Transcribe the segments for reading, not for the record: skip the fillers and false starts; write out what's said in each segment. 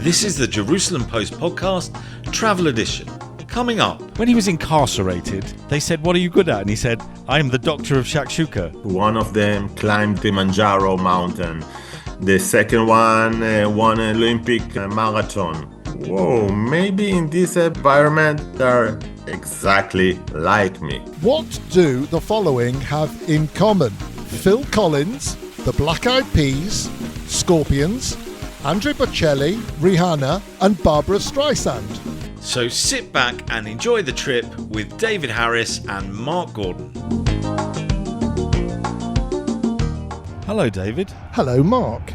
This is the Jerusalem Post podcast, Travel Edition. Coming up. When he was incarcerated, they said, "What are you good at?" And he said, "I am the doctor of shakshuka." One of them climbed the Kilimanjaro mountain. The second one won an Olympic marathon. Whoa, maybe in this environment they're exactly like me. What do the following have in common? Phil Collins, the Black Eyed Peas, Scorpions, Andrea Bocelli, Rihanna and Barbara Streisand. So sit back and enjoy the trip with David Harris and Mark Gordon. Hello, David. Hello, Mark.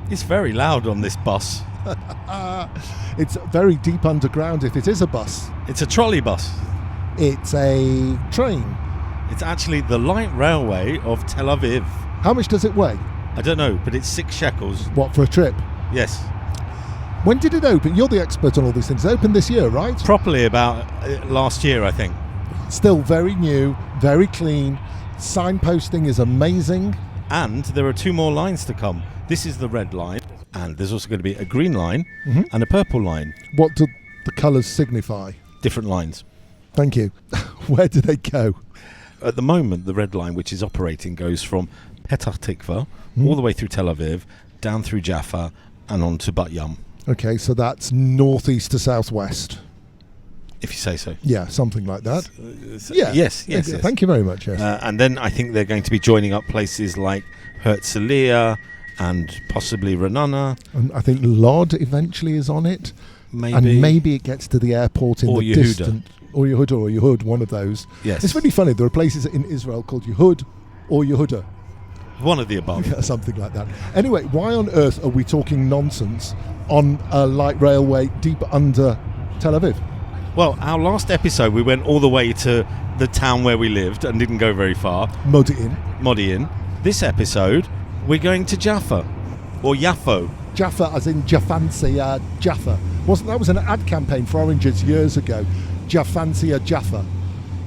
It's very loud on this bus. It's very deep underground if it is a bus. It's a trolley bus. It's a train. It's actually the light railway of Tel Aviv. How much does it weigh? I don't know, but it's 6 shekels. What, for a trip? Yes. When did it open? You're the expert on all these things. It opened this year, right? Properly about last year, I think. Still very new, very clean. Signposting is amazing. And there are 2 more lines to come. This is the red line, and there's also going to be a green line and a purple line. What do the colours signify? Different lines. Thank you. Where do they go? At the moment, the red line, which is operating, goes from Petah Tikva all the way through Tel Aviv, down through Jaffa, and on to Bat Yam. Okay, so that's northeast to southwest. If you say so. Yeah, something like that. Yeah. Yes. Thank you very much. Yes. And then I think they're going to be joining up places like Herzliya and possibly Renana. And I think Lod eventually is on it. Maybe. And maybe it gets to the airport in or the Yehuda. distant. Or Yehud, one of those. Yes. It's really funny. There are places in Israel called Yehud or Yehuda. One of the above. Yeah, something like that. Anyway, why on earth are we talking nonsense on a light railway deep under Tel Aviv? Well, our last episode, we went all the way to the town where we lived and didn't go very far. Modi'in. This episode, we're going to Jaffa, or Yaffo. Jaffa, as in Jaffancia Jaffa. That was an ad campaign for oranges years ago. Jaffancia Jaffa.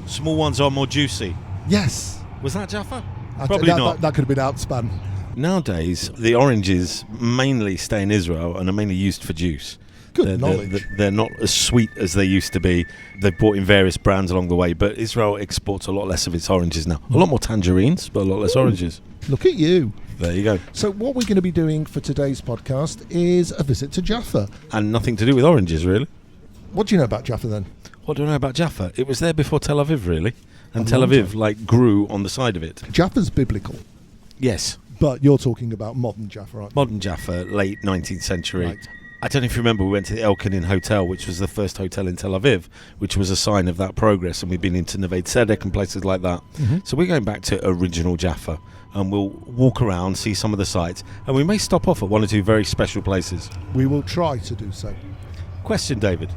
Small ones are more juicy. Yes. Was that Jaffa? Probably not. That could have been outspan. Nowadays, the oranges mainly stay in Israel and are mainly used for juice. Good knowledge. They're not as sweet as they used to be. They've brought in various brands along the way, but Israel exports a lot less of its oranges now. A lot more tangerines, but a lot less oranges. Look at you. There you go. So what we're going to be doing for today's podcast is a visit to Jaffa. And nothing to do with oranges, really. What do you know about Jaffa then? What do I know about Jaffa? It was there before Tel Aviv, really. And Tel Aviv, grew on the side of it. Jaffa's biblical. Yes. But you're talking about modern Jaffa, right? Modern Jaffa, late 19th century. Right. I don't know if you remember, we went to the Elkanin Hotel, which was the first hotel in Tel Aviv, which was a sign of that progress. And we've been into Neve Tzedek and places like that. Mm-hmm. So we're going back to original Jaffa. And we'll walk around, see some of the sites. And we may stop off at 1 or 2 very special places. We will try to do so. Question, David.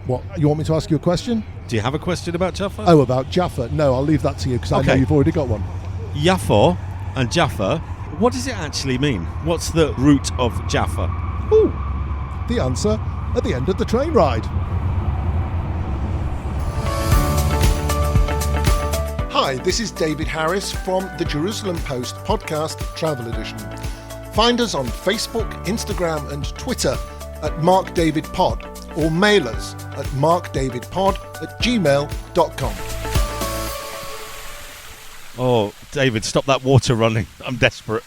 What? You want me to ask you a question? Do you have a question about Jaffa? Oh, about Jaffa? No, I'll leave that to you because I know you've already got one. Yaffo and Jaffa, what does it actually mean? What's the root of Jaffa? Ooh, the answer at the end of the train ride. Hi, this is David Harris from the Jerusalem Post podcast Travel Edition. Find us on Facebook, Instagram and Twitter at MarkDavidPod or mail us at markdavidpod@gmail.com. Oh, David, stop that water running. I'm desperate.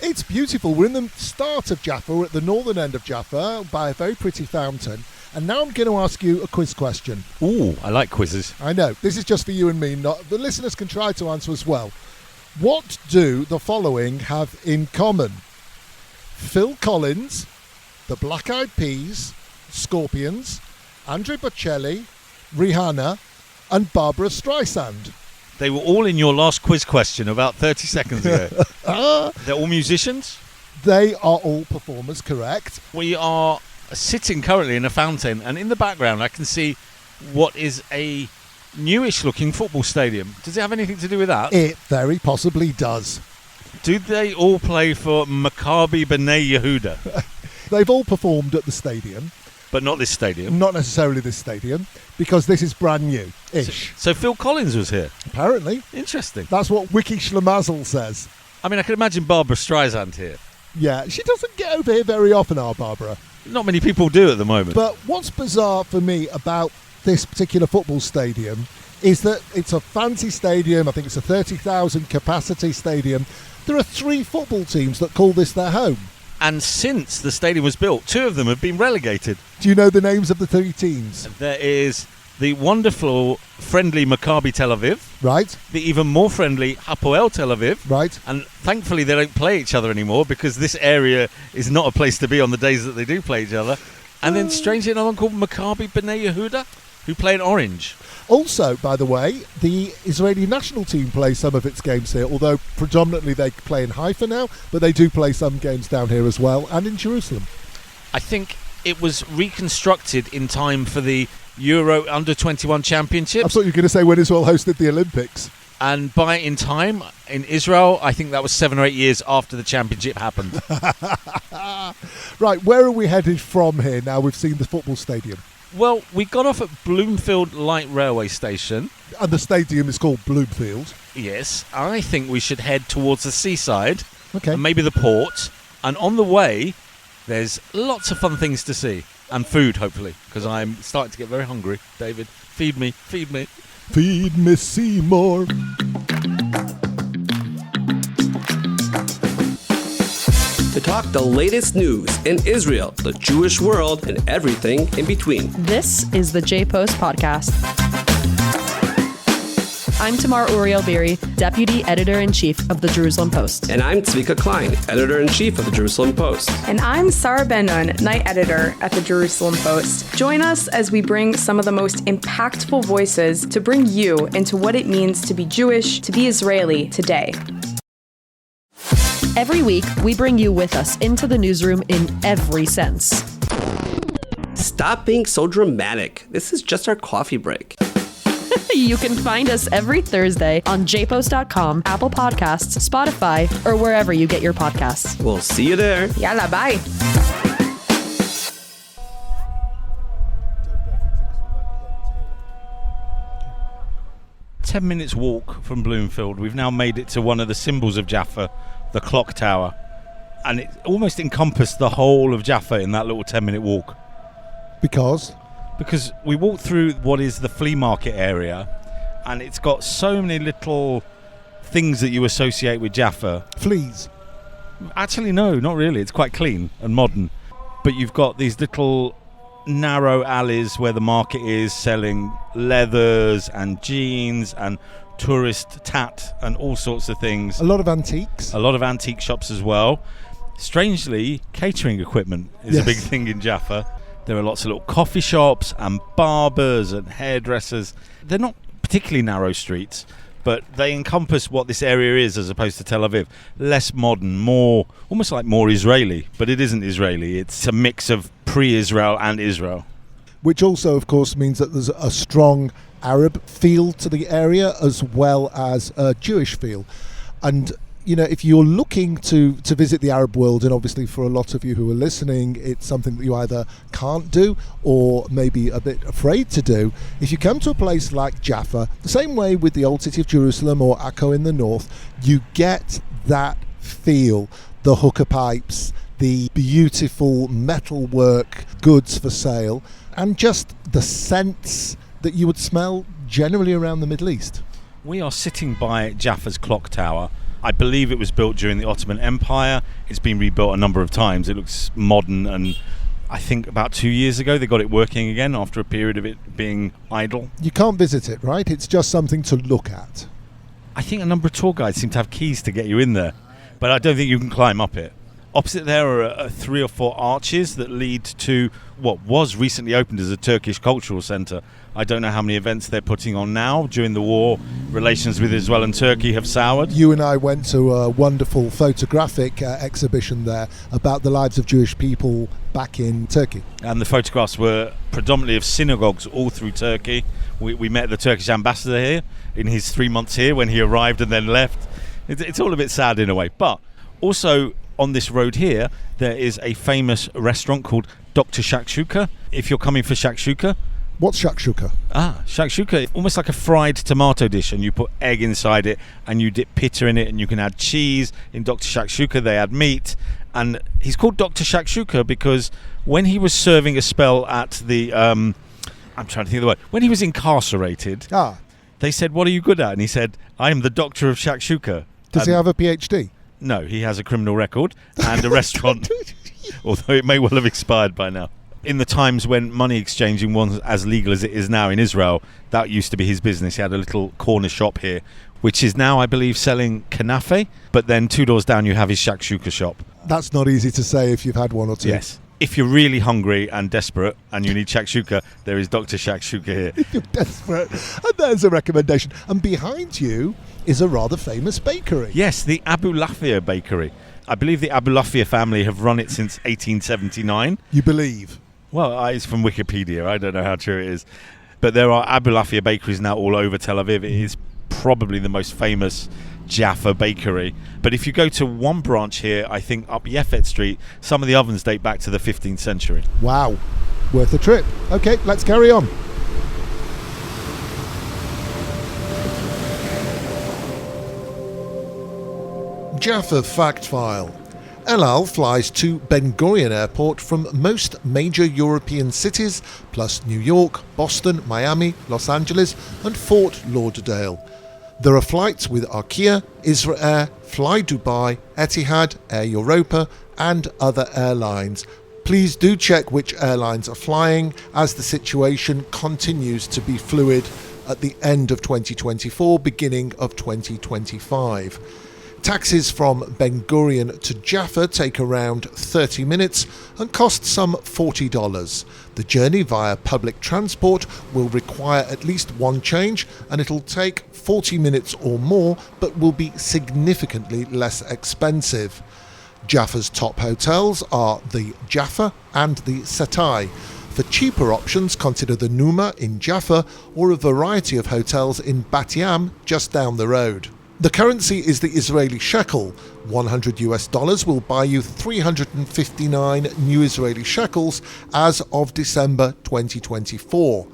It's beautiful. We're in the start of Jaffa. We're at the northern end of Jaffa by a very pretty fountain. And now I'm going to ask you a quiz question. Ooh, I like quizzes. I know. This is just for you and me. The listeners can try to answer as well. What do the following have in common? Phil Collins, the Black Eyed Peas, Scorpions, Andrea Bocelli, Rihanna and Barbara Streisand. They were all in your last quiz question about 30 seconds ago. They're all musicians? They are all performers, correct. We are sitting currently in a fountain, and in the background I can see what is a newish looking football stadium. Does it have anything to do with that? It very possibly does. Do they all play for Maccabi B'nai Yehuda? They've all performed at the stadium. But not this stadium? Not necessarily this stadium, because this is brand new-ish. So Phil Collins was here? Apparently. Interesting. That's what Wiki Schlemazel says. I mean, I can imagine Barbara Streisand here. Yeah, she doesn't get over here very often, our Barbara. not many people do at the moment. But what's bizarre for me about this particular football stadium is that it's a fancy stadium. I think it's a 30,000 capacity stadium. There are 3 football teams that call this their home. And since the stadium was built, 2 of them have been relegated. Do you know the names of the 3 teams? There is the wonderful, friendly Maccabi Tel Aviv. Right. The even more friendly Hapoel Tel Aviv. Right. And thankfully they don't play each other anymore because this area is not a place to be on the days that they do play each other. And then strangely another one called Maccabi B'nai Yehuda, who play in orange. Also, by the way, the Israeli national team plays some of its games here, although predominantly they play in Haifa now, but they do play some games down here as well, and in Jerusalem. I think it was reconstructed in time for the Euro Under-21 Championships. I thought you were going to say when Israel hosted the Olympics. And by in time, in Israel, I think that was 7 or 8 years after the championship happened. Right, where are we headed from here now we've seen the football stadium? Well, we got off at Bloomfield Light Railway Station. And the stadium is called Bloomfield. Yes, I think we should head towards the seaside. Okay. And maybe the port. And on the way, there's lots of fun things to see. And food, hopefully, because I'm starting to get very hungry. David, feed me, feed me. Feed me Seymour. To talk the latest news in Israel, the Jewish world, and everything in between. This is the J-Post Podcast. I'm Tamar Uriel-Beery, Deputy Editor-in-Chief of the Jerusalem Post. And I'm Tzvika Klein, Editor-in-Chief of the Jerusalem Post. And I'm Sarah Ben-Nun, Night Editor at the Jerusalem Post. Join us as we bring some of the most impactful voices to bring you into what it means to be Jewish, to be Israeli today. Every week, we bring you with us into the newsroom in every sense. Stop being so dramatic. This is just our coffee break. You can find us every Thursday on jpost.com, Apple Podcasts, Spotify, or wherever you get your podcasts. We'll see you there. Yalla, bye. Ten minutes walk from Bloomfield. We've now made it to one of the symbols of Jaffa, the clock tower. And it almost encompassed the whole of Jaffa in that little 10-minute walk. Because We walked through what is the flea market area, and it's got so many little things that you associate with Jaffa. fleas. Actually, no, not really. It's quite clean and modern. But you've got these little narrow alleys where the market is, selling leathers and jeans and tourist tat and all sorts of things. A lot of antiques. A lot of antique shops as well. Strangely, catering equipment is Yes. a big thing in Jaffa. There are lots of little coffee shops and barbers and hairdressers. They're not particularly narrow streets, but they encompass what this area is as opposed to Tel Aviv. Less modern, more, almost like more Israeli, but it isn't Israeli. It's a mix of pre-Israel and Israel. Which also, of course, means that there's a strong Arab feel to the area as well as a Jewish feel. And, you know, if you're looking to visit the Arab world, and obviously for a lot of you who are listening, it's something that you either can't do or maybe a bit afraid to do. If you come to a place like Jaffa, the same way with the old city of Jerusalem or Akko in the north, you get that feel, the hookah pipes, the beautiful metalwork goods for sale, and just the scents that you would smell generally around the Middle East. We are sitting by Jaffa's clock tower. I believe it was built during the Ottoman Empire. It's been rebuilt a number of times. It looks modern, and I think about 2 years ago they got it working again after a period of it being idle. You can't visit it, right? It's just something to look at. I think a number of tour guides seem to have keys to get you in there, but I don't think you can climb up it. Opposite there are 3 or 4 arches that lead to what was recently opened as a Turkish cultural centre. I don't know how many events they're putting on now. During the war, relations with Israel and Turkey have soured. You and I went to a wonderful photographic exhibition there about the lives of Jewish people back in Turkey. And the photographs were predominantly of synagogues all through Turkey. We met the Turkish ambassador here in his 3 months here when he arrived and then left. It's all a bit sad in a way. But also on this road here, there is a famous restaurant called Dr. Shakshuka. If you're coming for shakshuka. What's shakshuka? Shakshuka, almost like a fried tomato dish, and you put egg inside it and you dip pita in it, and you can add cheese. In Dr. Shakshuka they add meat, And he's called Dr. Shakshuka because when he was serving a spell at the, I'm trying to think of the word, when he was incarcerated, they said, "What are you good at?" And he said, "I am the doctor of Shakshuka." Does he have a PhD? No, he has a criminal record and a restaurant, although it may well have expired by now. In the times when money exchanging wasn't as legal as it is now in Israel, that used to be his business. He had a little corner shop here, which is now, I believe, selling kanafe, but then 2 doors down you have his shakshuka shop. That's not easy to say if you've had one or two. Yes. If you're really hungry and desperate and you need shakshuka, there is Dr. Shakshuka here. If you're desperate. And there's a recommendation. And behind you is a rather famous bakery. Yes, the Abu Lafia Bakery. I believe the Abu Lafia family have run it since 1879. You believe? Well, it's from Wikipedia. I don't know how true it is. But there are Abu Lafia bakeries now all over Tel Aviv. It is probably the most famous Jaffa bakery. But if you go to one branch here, I think up Yefet Street, some of the ovens date back to the 15th century. Wow. Worth a trip. Okay, let's carry on. Jaffa Fact File. El Al flies to Ben Gurion Airport from most major European cities, plus New York, Boston, Miami, Los Angeles and Fort Lauderdale. There are flights with Arkia, Israel, Fly Dubai, Etihad, Air Europa and other airlines. Please do check which airlines are flying as the situation continues to be fluid at the end of 2024, beginning of 2025. Taxis from Ben Gurion to Jaffa take around 30 minutes and cost some $40. The journey via public transport will require at least one change and it'll take 40 minutes or more, but will be significantly less expensive. Jaffa's top hotels are the Jaffa and the Setai. For cheaper options, consider the Numa in Jaffa or a variety of hotels in Bat Yam just down the road. The currency is the Israeli shekel. $100 will buy you 359 new Israeli shekels as of December 2024.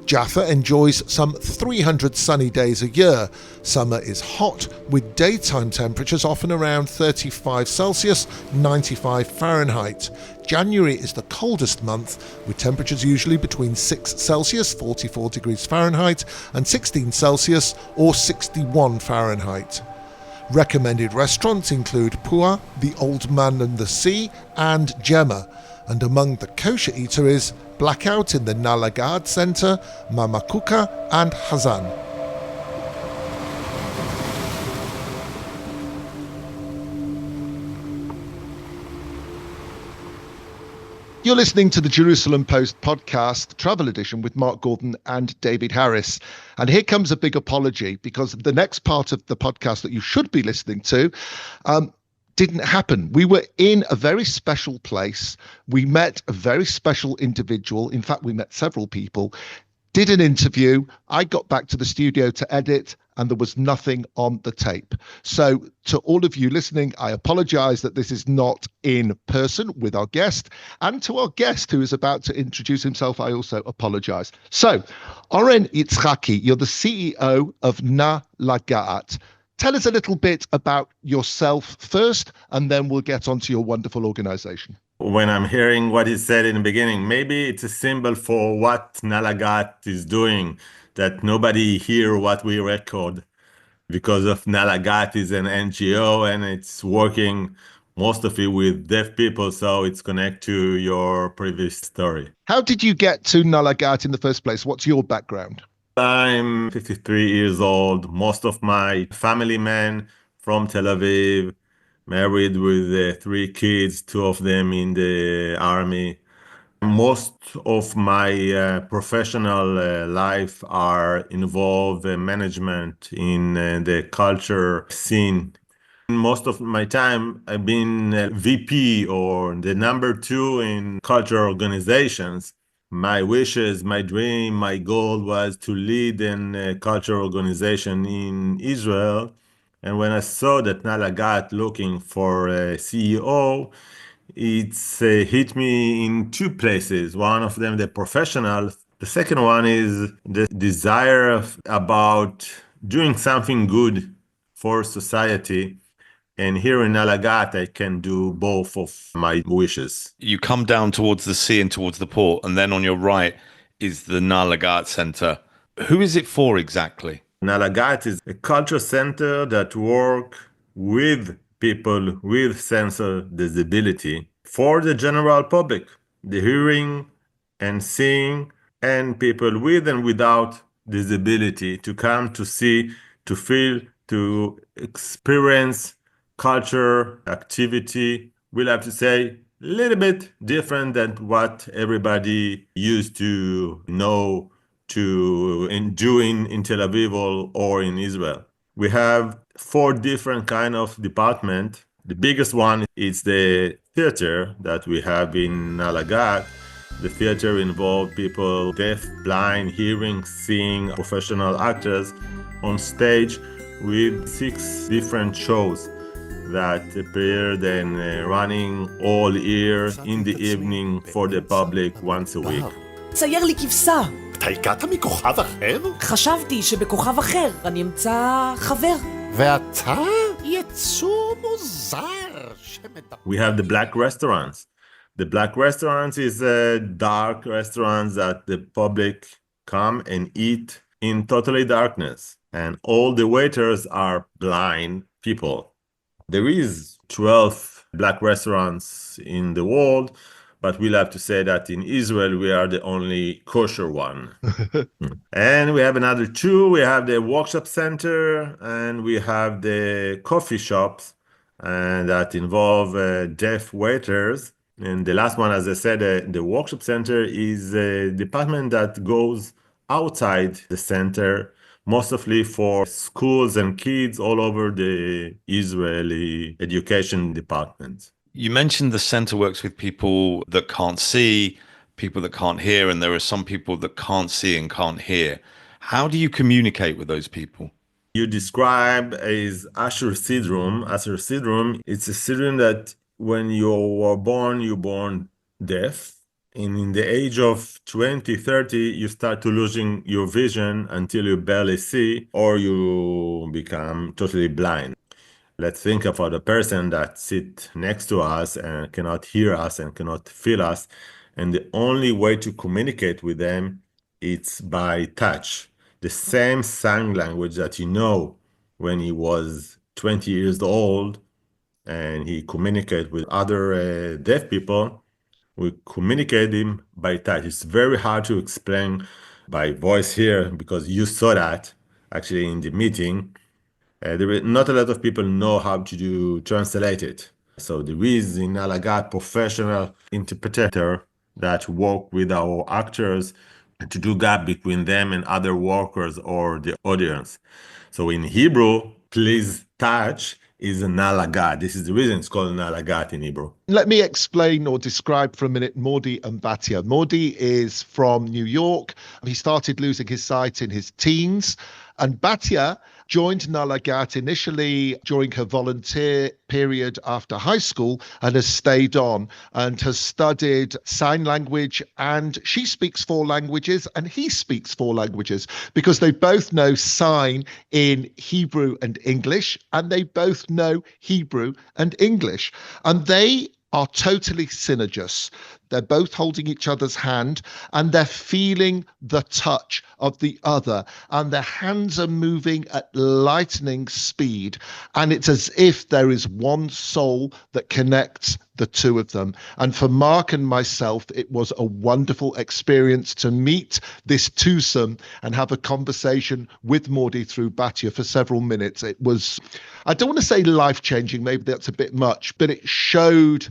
Jaffa enjoys some 300 sunny days a year. Summer is hot, with daytime temperatures often around 35 Celsius, 95 Fahrenheit. January is the coldest month, with temperatures usually between 6 Celsius, 44 degrees Fahrenheit, and 16 Celsius, or 61 Fahrenheit. Recommended restaurants include Pua, The Old Man and the Sea, and Gemma. And among the kosher eateries, Blackout in the Na Laga'at Center, Mama Kuka and Hazan. You're listening to the Jerusalem Post podcast, Travel Edition with Mark Gordon and David Harris. And here comes a big apology because the next part of the podcast that you should be listening to didn't happen. We were in a very special place. We met a very special individual. In fact, we met several people, did an interview. I got back to the studio to edit and there was nothing on the tape. So to all of you listening, I apologize that this is not in person with our guest. And to our guest who is about to introduce himself, I also apologize. So, Oren Yitzhaki, you're the CEO of Na Laga'at. Tell us a little bit about yourself first, and then we'll get onto your wonderful organization. When I'm hearing what he said in the beginning, maybe it's a symbol for what Na Laga'at is doing, that nobody hear what we record, because of Na Laga'at is an NGO and it's working most of it with deaf people, so it's connected to your previous story. How did you get to Na Laga'at in the first place? What's your background? I'm 53 years old. Most of my family men from Tel Aviv, married with 3 kids, 2 of them in the army. Most of my professional life are involved in management in the culture scene. Most of my time I've been VP or the number 2 in culture organizations. My wishes, my dream, my goal was to lead a cultural organization in Israel. And when I saw that Na Laga'at looking for a CEO, it's hit me in 2 places. One of them, the professional. The second one is the desire about doing something good for society. And here in Na Laga'at, I can do both of my wishes. You come down towards the sea and towards the port, and then on your right is the Na Laga'at Center. Who is it for exactly? Na Laga'at is a culture center that works with people with sensor disability for the general public, the hearing and seeing, and people with and without disability to come to see, to feel, to experience culture, activity. We'll have to say a little bit different than what everybody used to know to doing in Tel Aviv or in Israel. We have 4 different kind of department. The biggest one is the theater that we have in Na Laga'at. The theater involved people deaf, blind, hearing, seeing, professional actors on stage with 6 different shows that appeared and running all year in the evening for the public once a week. צייר לי כבשה. אתה הגעת מכוכב אחר? חשבתי שבכוכב אחר אני אמצא חבר. ואתה יצור מוזר שמדבר. We have the black restaurants. The black restaurants is dark restaurants that the public come and eat in totally darkness. And all the waiters are blind people. There is 12 black restaurants in the world, but we'll have to say that in Israel, we are the only kosher one. And we have another 2. We have the workshop center and we have the coffee shops that involve deaf waiters. And the last one, as I said, the workshop center is a department that goes outside the center, mostly for schools and kids all over the Israeli education department. You mentioned the center works with people that can't see, people that can't hear, and there are some people that can't see and can't hear. How do you communicate with those people? You describe as Asher syndrome. Asher syndrome, it's a syndrome that when you were born, you're born deaf. And in the age of 20, 30, you start to losing your vision until you barely see or you become totally blind. Let's think about a person that sits next to us and cannot hear us and cannot feel us. And the only way to communicate with them is by touch. The same sign language that you know when he was 20 years old and he communicated with other deaf people, we communicate him by touch. It's very hard to explain by voice here because you saw that actually in the meeting. There is not a lot of people know how to translate it. So there is in Na Laga'at professional interpreter that work with our actors to do gap between them and other workers or the audience. So in Hebrew, please touch is Na Laga'at. This is the reason it's called Na Laga'at in Hebrew. Let me explain or describe for a minute Mordi and Batya. Mordi is from New York. He started losing his sight in his teens. And Batya joined Na Laga'at initially during her volunteer period after high school and has stayed on and has studied sign language, and she speaks 4 languages and he speaks 4 languages because they both know sign in Hebrew and English, and they both know Hebrew and English. And they are totally synergous. They're both holding each other's hand and they're feeling the touch of the other, and their hands are moving at lightning speed. And it's as if there is one soul that connects the 2 of them. And for Mark and myself, it was a wonderful experience to meet this twosome and have a conversation with Mordi through Batya for several minutes. It was, I don't want to say life-changing, maybe that's a bit much, but it showed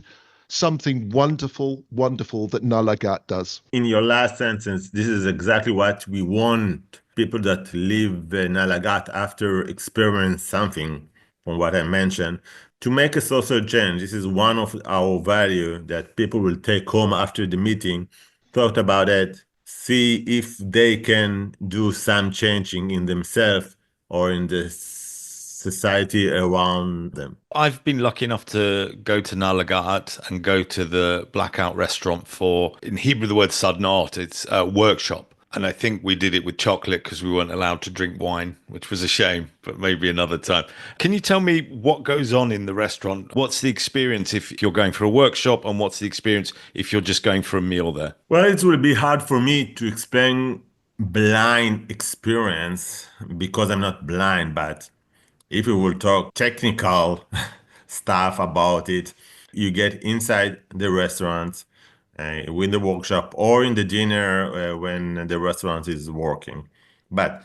something wonderful, wonderful that Na Laga'at does. In your last sentence, this is exactly what we want people that live Na Laga'at after experience something from what I mentioned to make a social change. This is one of our value that people will take home after the meeting, thought about it, see if they can do some changing in themselves or in the society around them. I've been lucky enough to go to Na Laga'at and go to the Blackout restaurant for, in Hebrew, the word sadnaot, it's a workshop. And I think we did it with chocolate because we weren't allowed to drink wine, which was a shame, but maybe another time. Can you tell me what goes on in the restaurant? What's the experience if you're going for a workshop, and what's the experience if you're just going for a meal there? Well, it will be hard for me to explain blind experience because I'm not blind, but if we will talk technical stuff about it, you get inside the restaurant with the workshop or in the dinner when the restaurant is working. But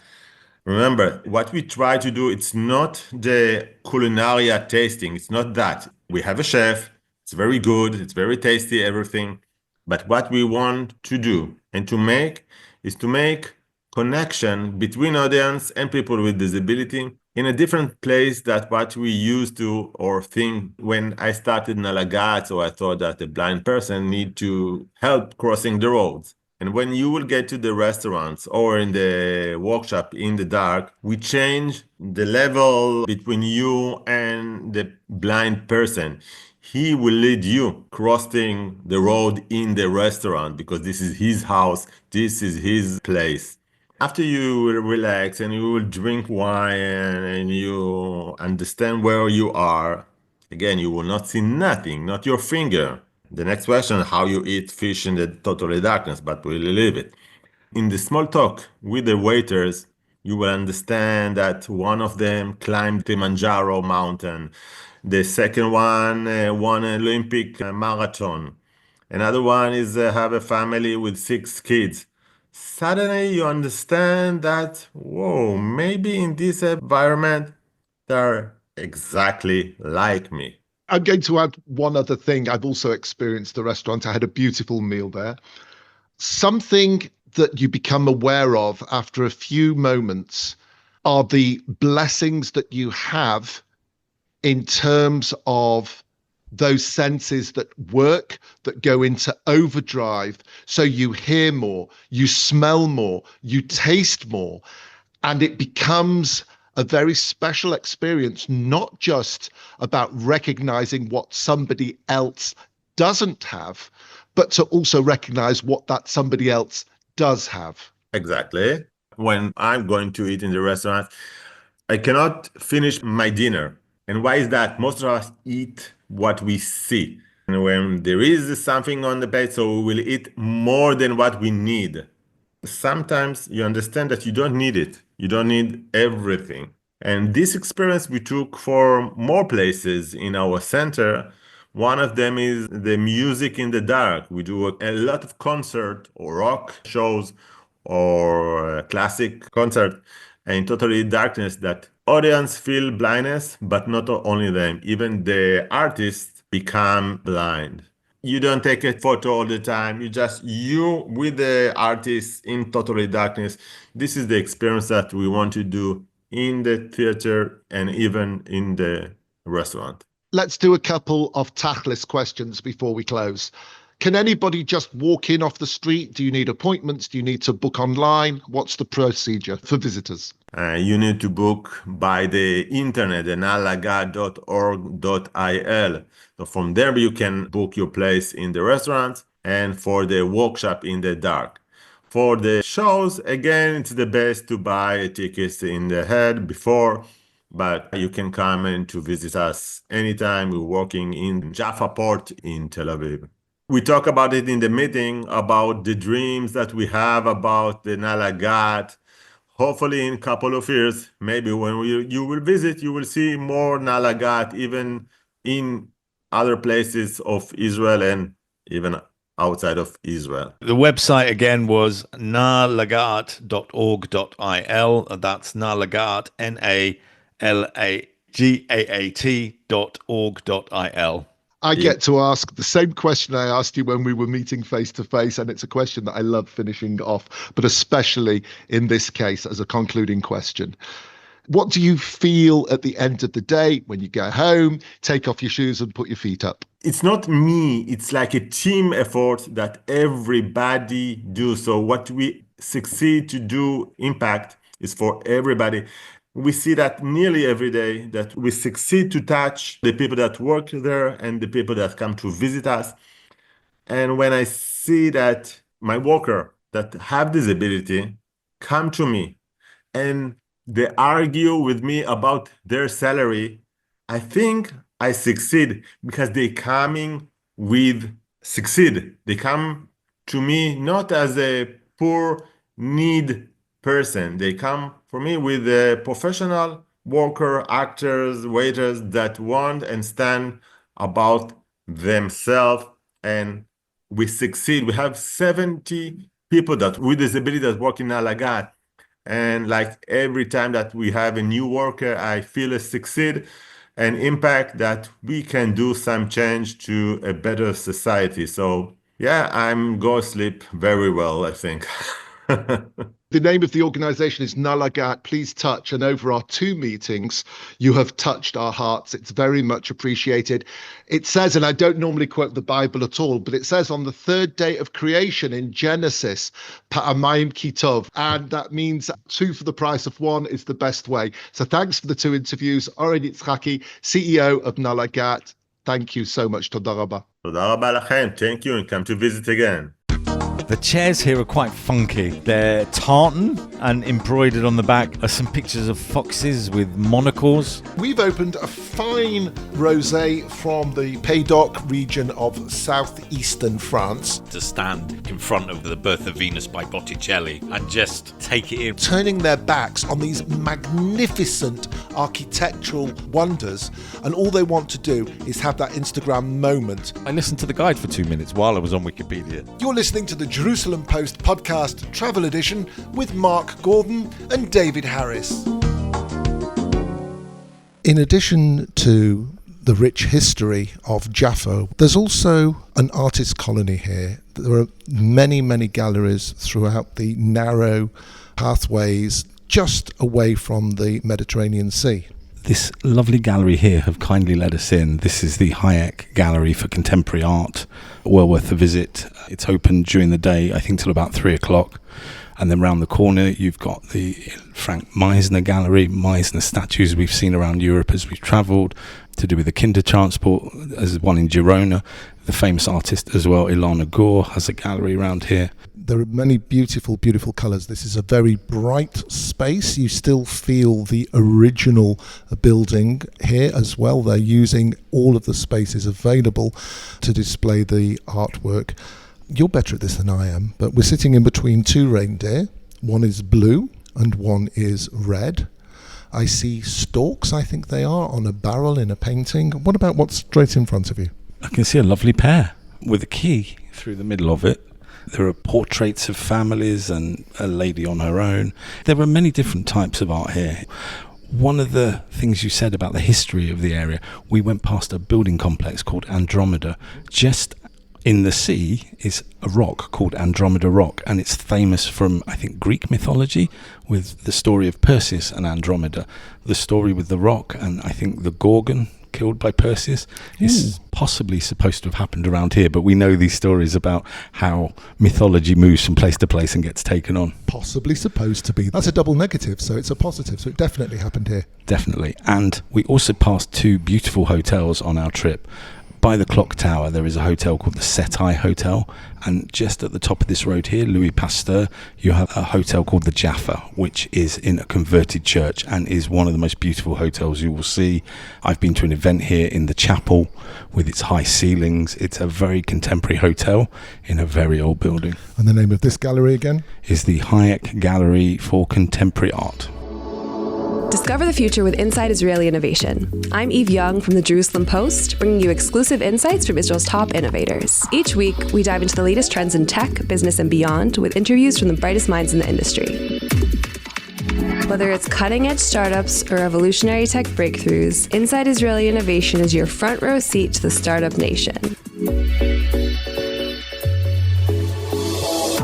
remember, what we try to do, it's not the culinaria tasting. It's not that. We have a chef. It's very good. It's very tasty, everything. But what we want to do and to make is to make connection between audience and people with disability in a different place that what we used to or think when I started Na Laga'at. So I thought that a blind person need to help crossing the roads. And when you will get to the restaurants or in the workshop in the dark, we change the level between you and the blind person. He will lead you crossing the road in the restaurant because this is his house, this is his place. After you will relax and you will drink wine and you understand where you are, again, you will not see nothing, not your finger. The next question, how you eat fish in the totally darkness, but we'll leave it. In the small talk with the waiters, you will understand that one of them climbed the Kilimanjaro mountain. The second one won an Olympic marathon. Another one is have a family with 6 kids. Suddenly you understand that, whoa, maybe in this environment, they're exactly like me. I'm going to add one other thing. I've also experienced the restaurant. I had a beautiful meal there. Something that you become aware of after a few moments are the blessings that you have in terms of those senses that work, that go into overdrive. So you hear more, you smell more, you taste more, and it becomes a very special experience, not just about recognizing what somebody else doesn't have, but to also recognize what that somebody else does have. Exactly. When I'm going to eat in the restaurant, I cannot finish my dinner. And why is that? Most of us eat what we see. And when there is something on the plate, so we will eat more than what we need. Sometimes you understand that you don't need it. You don't need everything. And this experience we took for more places in our center. One of them is the music in the dark. We do a lot of concert or rock shows or classic concert in totally darkness that audience feel blindness, but not only them, even the artists become blind. You don't take a photo all the time. You with the artist in totally darkness. This is the experience that we want to do in the theater and even in the restaurant. Let's do a couple of tachlis questions before we close. Can anybody just walk in off the street? Do you need appointments? Do you need to book online? What's the procedure for visitors? You need to book by the internet, nalagat.org.il. So from there, you can book your place in the restaurant and for the workshop in the dark. For the shows, again, it's the best to buy tickets in the head before, but you can come and to visit us anytime. We're working in Jaffa port in Tel Aviv. We talk about it in the meeting, about the dreams that we have about the Na Laga'at. Hopefully in a couple of years, maybe when you will visit, you will see more Na Laga'at even in other places of Israel and even outside of Israel. The website again was nalagaat.org.il. That's Na Laga'at, NALAGAAT.org.il. I get to ask the same question I asked you when we were meeting face to face, and it's a question that I love finishing off, but especially in this case as a concluding question. What do you feel at the end of the day when you go home, take off your shoes and put your feet up? It's not me. It's like a team effort that everybody do. So what we succeed to do impact is for everybody. We see that nearly every day that we succeed to touch the people that work there and the people that come to visit us. And when I see that my worker that have disability come to me and they argue with me about their salary, I think I succeed because they coming with succeed. They come to me not as a poor need person. They come for me with a professional worker, actors, waiters that want and stand about themselves, and we succeed. We have 70 people that with disability that work in Na Laga'at. And like every time that we have a new worker, I feel a succeed and impact that we can do some change to a better society. So yeah, I'm go sleep very well, I think. The name of the organization is Na Laga'at, Please Touch. And over our 2 meetings, you have touched our hearts. It's very much appreciated. It says, and I don't normally quote the Bible at all, but it says on the 3rd day of creation in Genesis, Pa'amayim Kitov. And that means 2 for the price of 1 is the best way. So thanks for the 2 interviews. Oren Yitzchaki, CEO of Na Laga'at. Thank you so much. Toda rabba. Toda rabba lachem. Thank you, and come to visit again. The chairs here are quite funky. They're tartan, and embroidered on the back are some pictures of foxes with monocles. We've opened a fine rosé from the Pays-d'Oc region of southeastern France. To stand in front of the Birth of Venus by Botticelli and just take it in. Turning their backs on these magnificent architectural wonders, and all they want to do is have that Instagram moment. I listened to the guide for 2 minutes while I was on Wikipedia. You're listening to the Jerusalem Post podcast travel edition with Mark Gordon and David Harris. In addition to the rich history of Jaffa, there's also an artist colony here. There are many, many galleries throughout the narrow pathways just away from the Mediterranean Sea. This lovely gallery here have kindly let us in. This is the Hayek Gallery for Contemporary Art. Well worth a visit. It's open during the day, I think till about 3 o'clock. And then round the corner, you've got the Frank Meisner Gallery, Meisner statues we've seen around Europe as we've travelled, to do with the Kindertransport, as one in Girona. The famous artist as well, Ilana Gore, has a gallery around here. There are many beautiful, beautiful colours. This is a very bright space. You still feel the original building here as well. They're using all of the spaces available to display the artwork. You're better at this than I am, but we're sitting in between 2 reindeer. One is blue and one is red. I see storks, I think they are, on a barrel in a painting. What about what's straight in front of you? I can see a lovely pair with a key through the middle of it. There are portraits of families and a lady on her own. There are many different types of art here. One of the things you said about the history of the area, we went past a building complex called Andromeda. Just in the sea is a rock called Andromeda Rock, and it's famous from, I think, Greek mythology, with the story of Perseus and Andromeda. The story with the rock and I think the Gorgon killed by Perseus is possibly supposed to have happened around here, but we know these stories about how mythology moves from place to place and gets taken on. Possibly supposed to be. That's a double negative, so it's a positive, so it definitely happened here. Definitely. And we also passed 2 beautiful hotels on our trip. By the clock tower, there is a hotel called the Setai Hotel, and just at the top of this road here, Louis Pasteur, you have a hotel called the Jaffa, which is in a converted church and is one of the most beautiful hotels you will see. I've been to an event here in the chapel with its high ceilings. It's a very contemporary hotel in a very old building. And the name of this gallery again? Is the Hayek Gallery for Contemporary Art. Discover the future with Inside Israeli Innovation. I'm Eve Young from the Jerusalem Post, bringing you exclusive insights from Israel's top innovators. Each week, we dive into the latest trends in tech, business, and beyond with interviews from the brightest minds in the industry. Whether it's cutting-edge startups or revolutionary tech breakthroughs, Inside Israeli Innovation is your front row seat to the startup nation.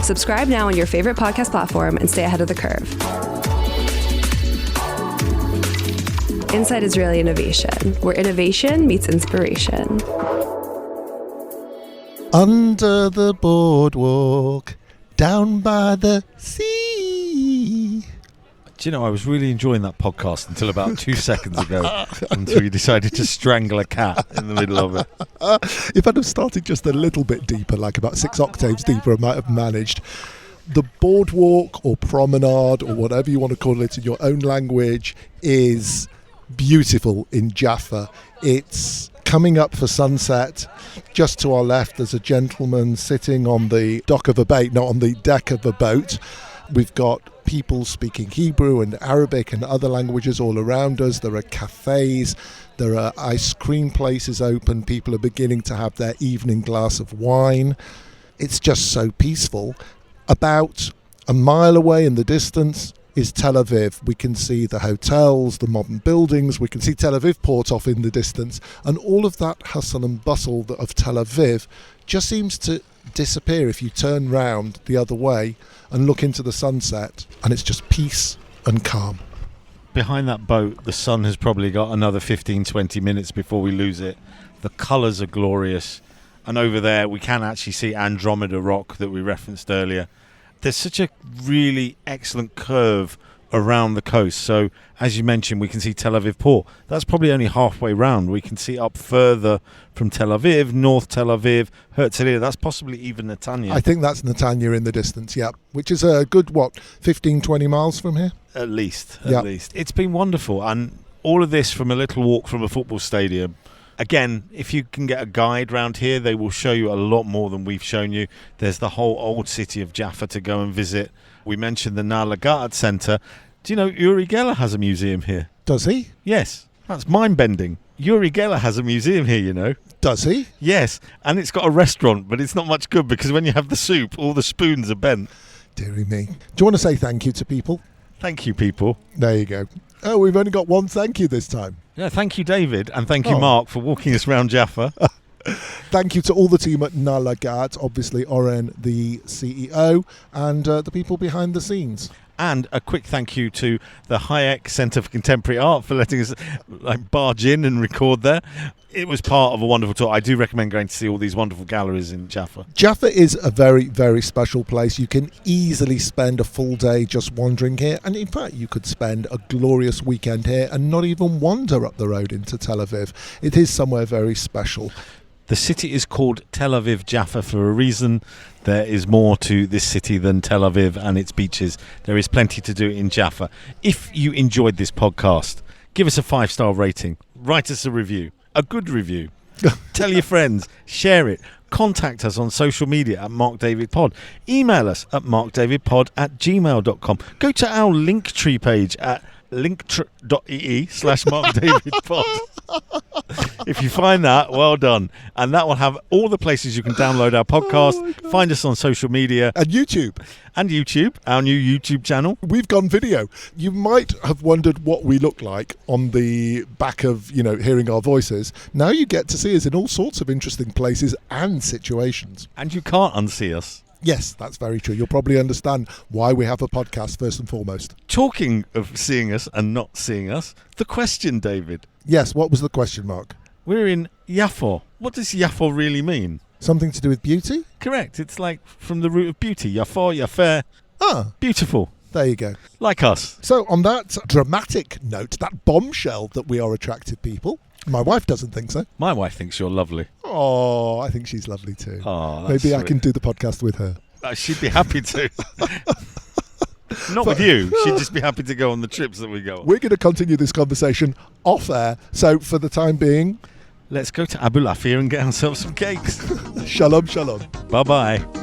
Subscribe now on your favorite podcast platform and stay ahead of the curve. Inside Israeli Innovation, where innovation meets inspiration. Under the boardwalk, down by the sea. Do you know, I was really enjoying that podcast until about 2 seconds ago, until you decided to strangle a cat in the middle of it. If I'd have started just a little bit deeper, like about 6 octaves deeper, I might have managed. The boardwalk or promenade or whatever you want to call it in your own language is beautiful in Jaffa. It's coming up for sunset. Just to our left, there's a gentleman sitting on the dock of a boat, not on the deck of a boat. We've got people speaking Hebrew and Arabic and other languages all around us. There are cafes, there are ice cream places open. People are beginning to have their evening glass of wine. It's just so peaceful. About a mile away in the distance is Tel Aviv. We can see the hotels, the modern buildings. We can see Tel Aviv port off in the distance. And all of that hustle and bustle of Tel Aviv just seems to disappear if you turn round the other way and look into the sunset, and it's just peace and calm. Behind that boat, the sun has probably got another 15-20 minutes before we lose it. The colours are glorious. And over there, we can actually see Andromeda Rock that we referenced earlier. There's such a really excellent curve around the coast. So, as you mentioned, we can see Tel Aviv Port. That's probably only halfway round. We can see up further from Tel Aviv, North Tel Aviv, Herzliya. That's possibly even Netanya. I think that's Netanya in the distance, yeah. Which is a good, 15-20 miles from here? At least. Yep. It's been wonderful. And all of this from a little walk from a football stadium. Again, if you can get a guide round here, they will show you a lot more than we've shown you. There's the whole old city of Jaffa to go and visit. We mentioned the Na Laga'at Center. Do you know Uri Geller has a museum here? Does he? Yes. That's mind-bending. Uri Geller has a museum here, you know. Does he? Yes. And it's got a restaurant, but it's not much good because when you have the soup, all the spoons are bent. Deary me. Do you want to say thank you to people? Thank you, people. There you go. Oh, we've only got one thank you this time. Yeah, thank you, David, and thank you, Mark, for walking us around Jaffa. Thank you to all the team at Na Laga'at, obviously Oren, the CEO, and the people behind the scenes. And a quick thank you to the Hayek Center for Contemporary Art for letting us barge in and record there. It was part of a wonderful tour. I do recommend going to see all these wonderful galleries in Jaffa. Jaffa is a very, very special place. You can easily spend a full day just wandering here. And in fact, you could spend a glorious weekend here and not even wander up the road into Tel Aviv. It is somewhere very special. The city is called Tel Aviv Jaffa for a reason. There is more to this city than Tel Aviv and its beaches. There is plenty to do in Jaffa. If you enjoyed this podcast, give us a 5-star rating. Write us a review. A good review. Tell your friends. Share it. Contact us on social media at MarkDavidPod. Email us at markdavidpod@gmail.com. Go to our Linktree page at linktr.ee/MarkDavidPod. If you find that, well done. And that will have all the places you can download our podcast. Find us on social media. And YouTube. Our new YouTube channel. We've gone video. You might have wondered what we look like on the back of, hearing our voices. Now you get to see us in all sorts of interesting places and situations. And you can't unsee us. Yes, that's very true. You'll probably understand why we have a podcast first and foremost. Talking of seeing us and not seeing us, the question, David. Yes, what was the question, Mark? We're in Jaffa. What does Jaffa really mean? Something to do with beauty? Correct. It's like from the root of beauty. Jaffa, Jaffa. Beautiful. There you go. Like us. So on that dramatic note, that bombshell that we are attractive people, my wife doesn't think so. My wife thinks you're lovely. Oh, I think she's lovely too. Oh, maybe sweet. I can do the podcast with her. She'd be happy to. Not with you. She'd just be happy to go on the trips that we go on. We're going to continue this conversation off air. So for the time being, let's go to Abu Lafia and get ourselves some cakes. Shalom, shalom. Bye-bye.